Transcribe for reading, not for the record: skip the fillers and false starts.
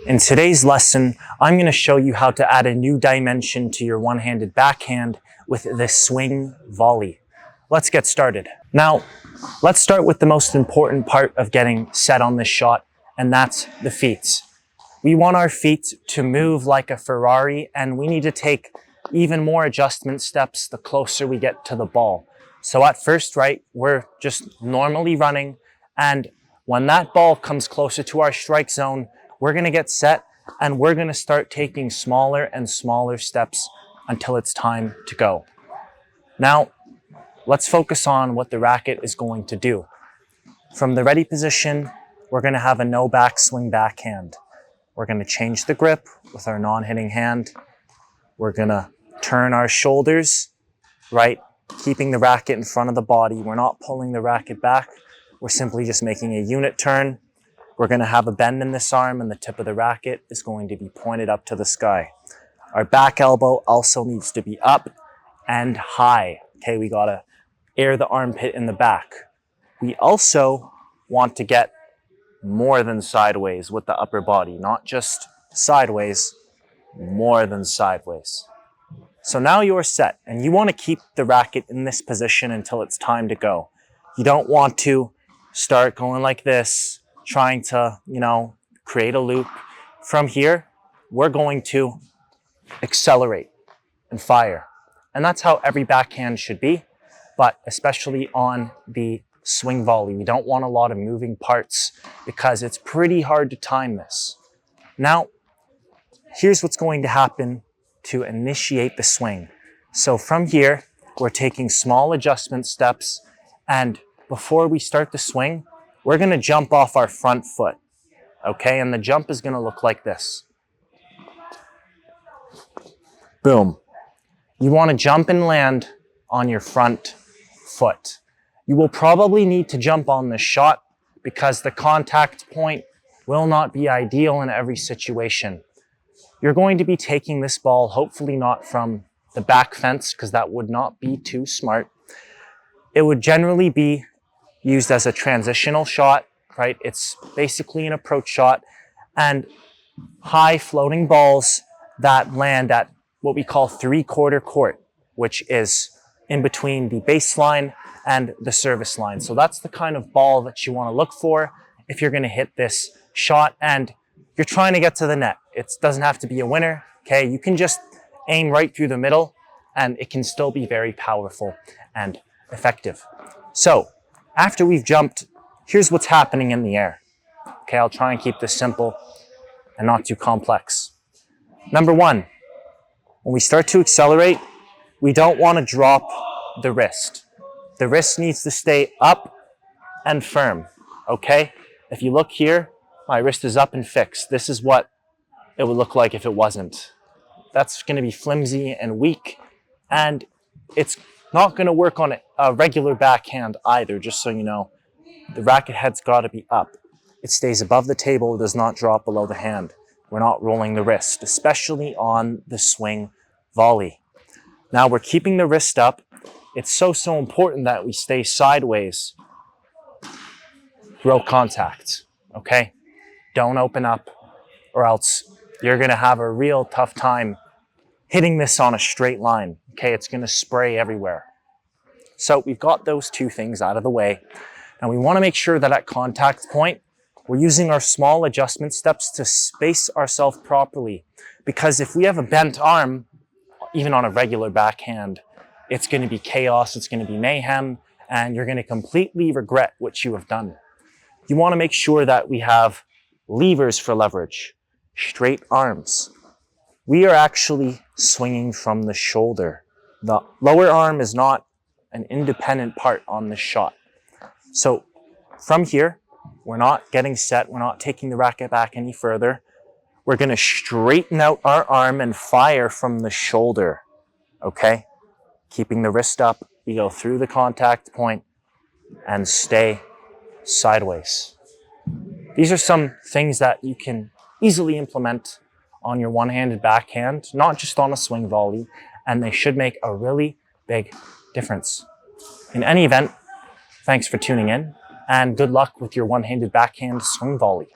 In today's lesson, I'm going to show you how to add a new dimension to your one-handed backhand with the swing volley. Let's get started. Now, let's start with the most important part of getting set on this shot, and that's the feet. We want our feet to move like a Ferrari, and we need to take even more adjustment steps the closer we get to the ball. So at first, right, we're just normally running, and when that ball comes closer to our strike zone, we're going to get set and we're going to start taking smaller and smaller steps until it's time to go. Now, let's focus on what the racket is going to do. From the ready position, we're going to have a no backswing backhand. We're going to change the grip with our non-hitting hand. We're going to turn our shoulders, right, keeping the racket in front of the body. We're not pulling the racket back. We're simply just making a unit turn. We're going to have a bend in this arm, and the tip of the racket is going to be pointed up to the sky. Our back elbow also needs to be up and high. Okay, we got to air the armpit in the back. We also want to get more than sideways with the upper body, not just sideways, more than sideways. So now you're set, and you want to keep the racket in this position until it's time to go. You don't want to start going like this, trying to, create a loop. From here, we're going to accelerate and fire. And that's how every backhand should be, but especially on the swing volley. We don't want a lot of moving parts because it's pretty hard to time this. Now, here's what's going to happen to initiate the swing. So from here, we're taking small adjustment steps, and before we start the swing, we're going to jump off our front foot, okay? And the jump is going to look like this. Boom. You want to jump and land on your front foot. You will probably need to jump on this shot because the contact point will not be ideal in every situation. You're going to be taking this ball, hopefully not from the back fence, because that would not be too smart. It would generally be used as a transitional shot, right? It's basically an approach shot, and high floating balls that land at what we call 3/4 court, which is in between the baseline and the service line. So that's the kind of ball that you want to look for if you're going to hit this shot and you're trying to get to the net. It doesn't have to be a winner, okay? You can just aim right through the middle and it can still be very powerful and effective. So after we've jumped, here's what's happening in the air. Okay, I'll try and keep this simple and not too complex. Number one, when we start to accelerate, we don't want to drop the wrist. The wrist needs to stay up and firm, okay? If you look here, my wrist is up and fixed. This is what it would look like if it wasn't. That's going to be flimsy and weak, and it's not going to work on a regular backhand either, just so you know. The racket head's got to be up. It stays above the table, it does not drop below the hand. We're not rolling the wrist, especially on the swing volley. Now we're keeping the wrist up. It's so important that we stay sideways. Throw contact, okay? Don't open up, or else you're going to have a real tough time hitting this on a straight line. Okay, it's going to spray everywhere. So we've got those two things out of the way. Now we want to make sure that at contact point, we're using our small adjustment steps to space ourselves properly. Because if we have a bent arm, even on a regular backhand, it's going to be chaos, it's going to be mayhem, and you're going to completely regret what you have done. You want to make sure that we have levers for leverage, straight arms. We are actually swinging from the shoulder. The lower arm is not an independent part on this shot. So from here, we're not getting set. We're not taking the racket back any further. We're going to straighten out our arm and fire from the shoulder, okay? Keeping the wrist up. We go through the contact point and stay sideways. These are some things that you can easily implement on your one-handed backhand, not just on a swing volley, and they should make a really big difference. In any event, thanks for tuning in, and good luck with your one-handed backhand swing volley.